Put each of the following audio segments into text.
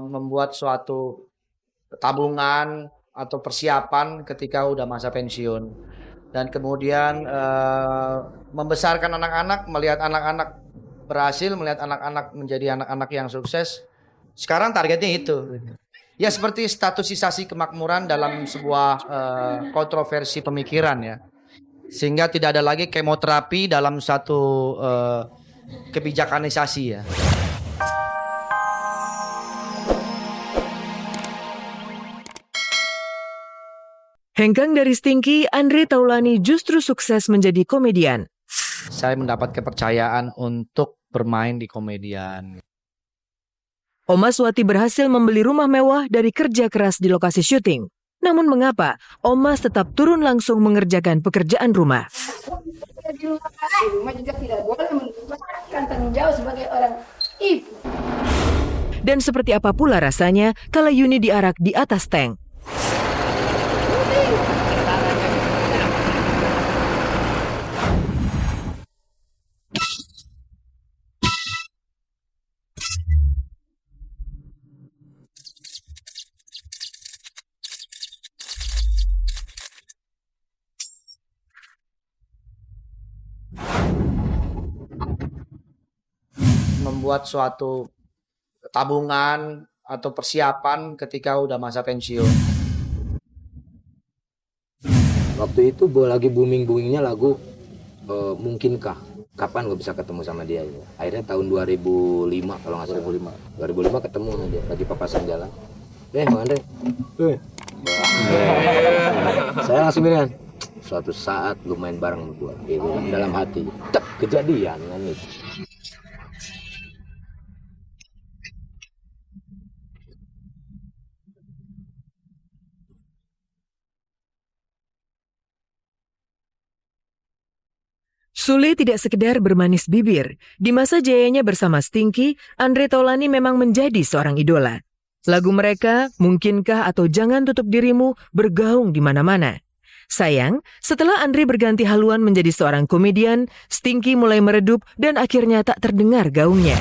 membuat suatu tabungan atau persiapan ketika udah masa pensiun. Dan kemudian membesarkan anak-anak, melihat anak-anak berhasil, melihat anak-anak menjadi anak-anak yang sukses. Sekarang targetnya itu. Ya seperti statusisasi kemakmuran dalam sebuah kontroversi pemikiran ya. Sehingga tidak ada lagi kemoterapi dalam satu kebijakanisasi ya. Hengkang dari Stinky, Andre Taulany justru sukses menjadi komedian. Saya mendapat kepercayaan untuk bermain di komedian. Omas Wati berhasil membeli rumah mewah dari kerja keras di lokasi syuting. Namun mengapa Omas tetap turun langsung mengerjakan pekerjaan rumah? Di rumah juga tidak boleh melupakan tanggung jawab sebagai orang ibu. Dan seperti apa pula rasanya kala Yuni diarak di atas tank? Membuat suatu tabungan atau persiapan ketika udah masa pensiun. Waktu itu lagi booming-boomingnya lagu Mungkinkah, kapan gue bisa ketemu sama dia gitu. Akhirnya tahun 2005 kalau nggak salah 2005 ketemu sama dia lagi papasan jalan. Bang Andre, saya langsung bilang suatu saat lu main bareng sama gue gitu, dalam hati tek kejadian kan itu. Sule tidak sekedar bermanis bibir. Di masa jayanya bersama Stinky, Andre Taulany memang menjadi seorang idola. Lagu mereka, Mungkinkah atau Jangan Tutup Dirimu, bergaung di mana-mana. Sayang, setelah Andre berganti haluan menjadi seorang komedian, Stinky mulai meredup dan akhirnya tak terdengar gaungnya.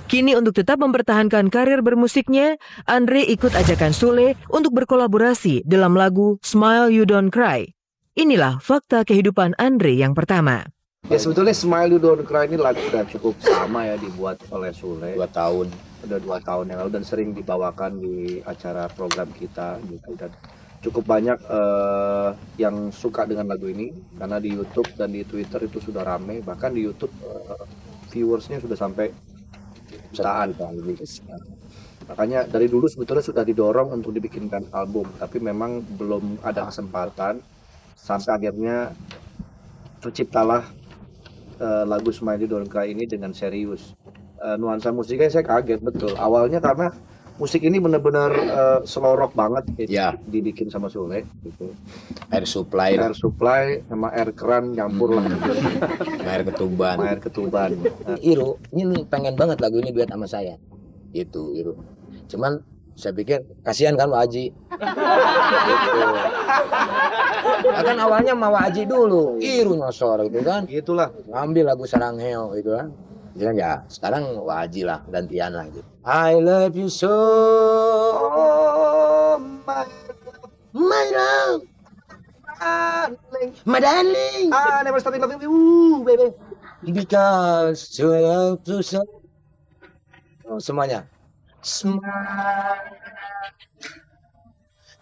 Kini untuk tetap mempertahankan karir bermusiknya, Andre ikut ajakan Sule untuk berkolaborasi dalam lagu Smile You Don't Cry. Inilah fakta kehidupan Andre yang pertama. Ya sebetulnya Smile You Don't Cry ini lagu udah cukup lama ya dibuat oleh Sule. 2 tahun. Udah 2 tahun yang lalu dan sering dibawakan di acara program kita gitu. Dan cukup banyak yang suka dengan lagu ini karena di YouTube dan di Twitter itu sudah rame. Bahkan di YouTube viewersnya sudah sampai jutaan kan. Makanya dari dulu sebetulnya sudah didorong untuk dibikinkan album, tapi memang belum ada kesempatan sampai akhirnya terciptalah lagu Smile You Don't Cry ini dengan serius. Nuansa musiknya saya kaget betul. Awalnya karena musik ini benar-benar slow rock banget gitu. Ya. Dibikin sama Sule gitu. Air supply Sama air keran nyampur lah gitu. air ketuban. Air ketuban. Iru, ini pengen banget lagu ini duet sama saya. Itu Iru. Cuman saya pikir kasihan kan Wak Haji. Gitu. Nah, kan awalnya mau Wak Haji dulu, Iru nyosor gitu kan. Gitulah. Ngambil lagu Sarangheo gitu kan. Jadi ya sekarang Wak Haji lah gantian lah gitu. I love you so my love, my darling. I never stop loving you, baby. Because you love to so. Oh, semuanya. Smile,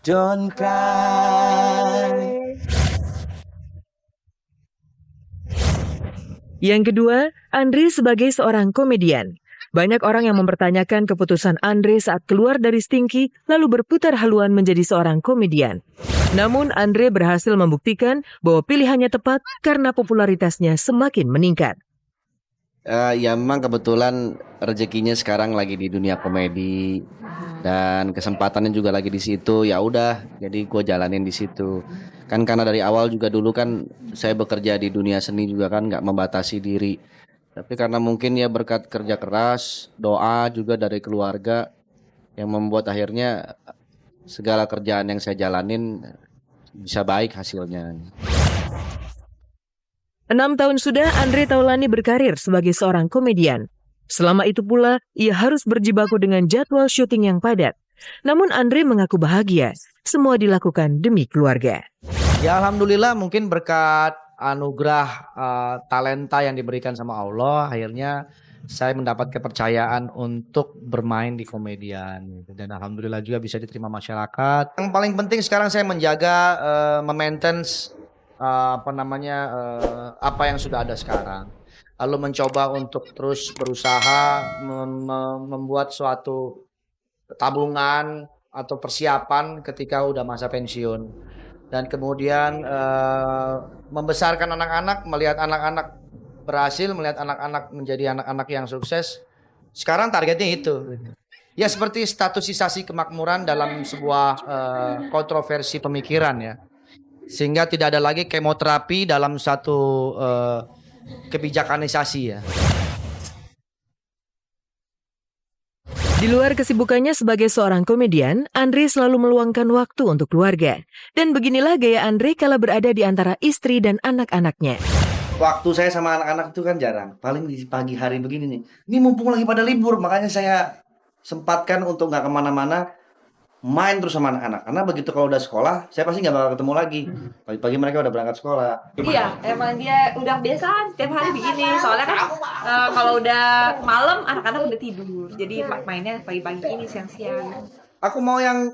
don't cry. Yang kedua, Andre sebagai seorang komedian. Banyak orang yang mempertanyakan keputusan Andre saat keluar dari Stinky lalu berputar haluan menjadi seorang komedian. Namun Andre berhasil membuktikan bahwa pilihannya tepat karena popularitasnya semakin meningkat. Ya memang kebetulan rezekinya sekarang lagi di dunia komedi dan kesempatannya juga lagi di situ. Ya udah, jadi gue jalanin di situ. Kan karena dari awal juga dulu kan saya bekerja di dunia seni juga kan nggak membatasi diri. Tapi karena mungkin ya berkat kerja keras, doa juga dari keluarga yang membuat akhirnya segala kerjaan yang saya jalanin bisa baik hasilnya. 6 tahun sudah Andre Taulany berkarir sebagai seorang komedian. Selama itu pula, ia harus berjibaku dengan jadwal syuting yang padat. Namun Andre mengaku bahagia, semua dilakukan demi keluarga. Ya alhamdulillah mungkin berkat anugerah talenta yang diberikan sama Allah, akhirnya saya mendapat kepercayaan untuk bermain di komedian gitu. Dan alhamdulillah juga bisa diterima masyarakat. Yang paling penting sekarang saya menjaga memaintain apa yang sudah ada sekarang. Lalu mencoba untuk terus berusaha membuat suatu tabungan atau persiapan ketika udah masa pensiun. Dan kemudian membesarkan anak-anak, melihat anak-anak berhasil, melihat anak-anak menjadi anak-anak yang sukses. Sekarang targetnya itu. Ya seperti statusisasi kemakmuran dalam sebuah kontroversi pemikiran ya. Sehingga tidak ada lagi kemoterapi dalam satu kebijakanisasi ya. Di luar kesibukannya sebagai seorang komedian, Andre selalu meluangkan waktu untuk keluarga. Dan beginilah gaya Andre kala berada di antara istri dan anak-anaknya. Waktu saya sama anak-anak itu kan jarang. Paling di pagi hari begini nih. Ini mumpung lagi pada libur, makanya saya sempatkan untuk nggak kemana-mana, main terus sama anak-anak. Karena begitu kalau udah sekolah, saya pasti nggak bakal ketemu lagi. Pagi-pagi mereka udah berangkat sekolah. Iya, emang dia udah biasa setiap hari begini. Soalnya kan kalau udah malam anak-anak udah tidur. Jadi mainnya pagi-pagi ini siang-siang. Aku mau yang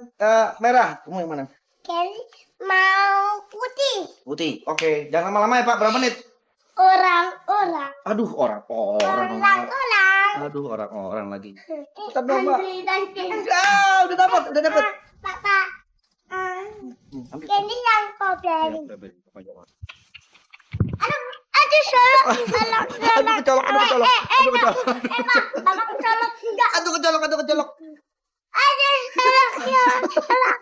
merah. Kamu yang mana? Mau putih. Putih. Oke, jangan lama-lama ya Pak. Berapa menit? Orang-orang. Aduh, orang-orang. Aduh, orang-orang lagi. Kita dong, Pak. Andri dan Candy. Udah dapat. Papa. Candy yang kau beli. Aduh, solok. Aduh, kecolok. Papa kecolok enggak. Aduh, kecolok. Aduh, solok ya. Solok.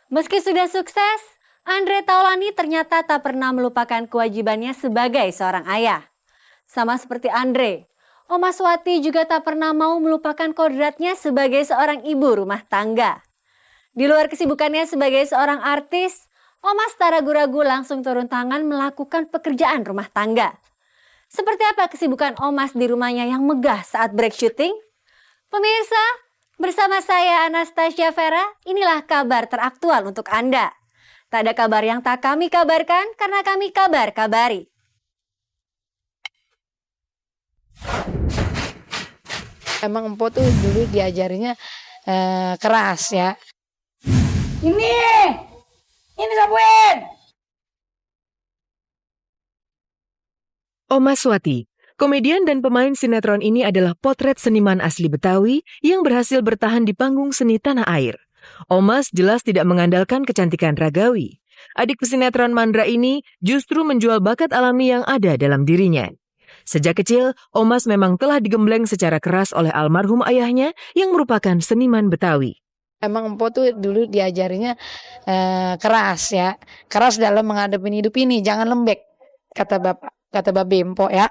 Meski sudah sukses, Andre Taulani ternyata tak pernah melupakan kewajibannya sebagai seorang ayah. Sama seperti Andre, Oma Swati juga tak pernah mau melupakan kodratnya sebagai seorang ibu rumah tangga. Di luar kesibukannya sebagai seorang artis, Omas tak ragu-ragu langsung turun tangan melakukan pekerjaan rumah tangga. Seperti apa kesibukan Omas di rumahnya yang megah saat break syuting? Pemirsa, bersama saya Anastasia Vera, inilah kabar teraktual untuk Anda. Tak ada kabar yang tak kami kabarkan karena kami kabar-kabari. Emang Empo tuh dulu diajarinya keras ya. Ini sapuin. Oma Swati, komedian dan pemain sinetron ini adalah potret seniman asli Betawi yang berhasil bertahan di panggung seni tanah air. Omas jelas tidak mengandalkan kecantikan ragawi. Adik pesinetron Mandra ini justru menjual bakat alami yang ada dalam dirinya. Sejak kecil, Omas memang telah digembleng secara keras oleh almarhum ayahnya yang merupakan seniman Betawi. Emang Empo tuh dulu diajarinya keras ya. Keras dalam menghadapi hidup ini, jangan lembek. Kata Babe Empo ya.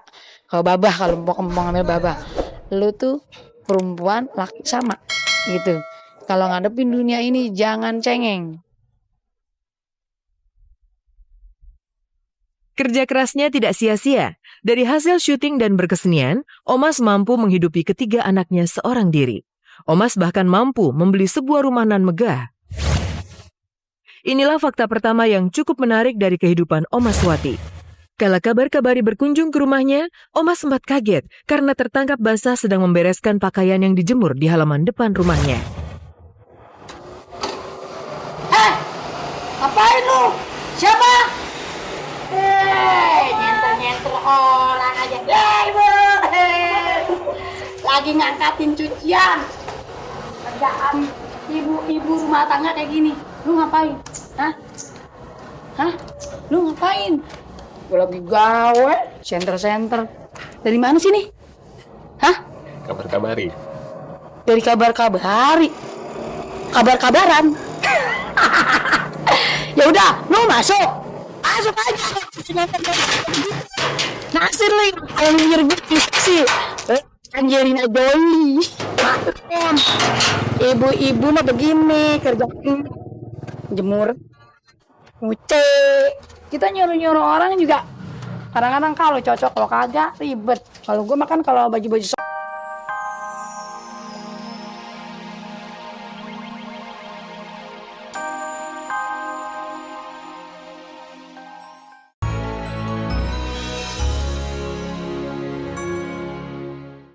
Kalau babah, kalau Empo ngambil babah. Lu tuh perempuan laki sama gitu. Kalau ngadepin dunia ini jangan cengeng. Kerja kerasnya tidak sia-sia. Dari hasil syuting dan berkesenian, Omas mampu menghidupi ketiga anaknya seorang diri. Omas bahkan mampu membeli sebuah rumah nan megah. Inilah fakta pertama yang cukup menarik dari kehidupan Omas Swati. Kala kabar-kabari berkunjung ke rumahnya, Omas sempat kaget karena tertangkap basah sedang membereskan pakaian yang dijemur di halaman depan rumahnya. Apain lu? Siapa? Nyenter orang aja. Ibu. Lagi ngangkatin cucian. Kerjaan ibu-ibu rumah tangga kayak gini. Lu ngapain? Hah? Lu ngapain? Gue lagi gawe, senter. Dari mana sih nih? Hah? Kabar-kabari. Dari kabar-kabari. Kabar-kabaran. Ya udah, lu masuk aja. Nasir nih, kalau nyuruh gue sih. Angelina Jolie. Maklum. Ibu-ibu mah begini kerjaan jemur, nguce. Kita nyuruh-nyuruh orang juga kadang-kadang kalau cocok, kalau kagak ribet. Kalau gue makan kalau baju-baju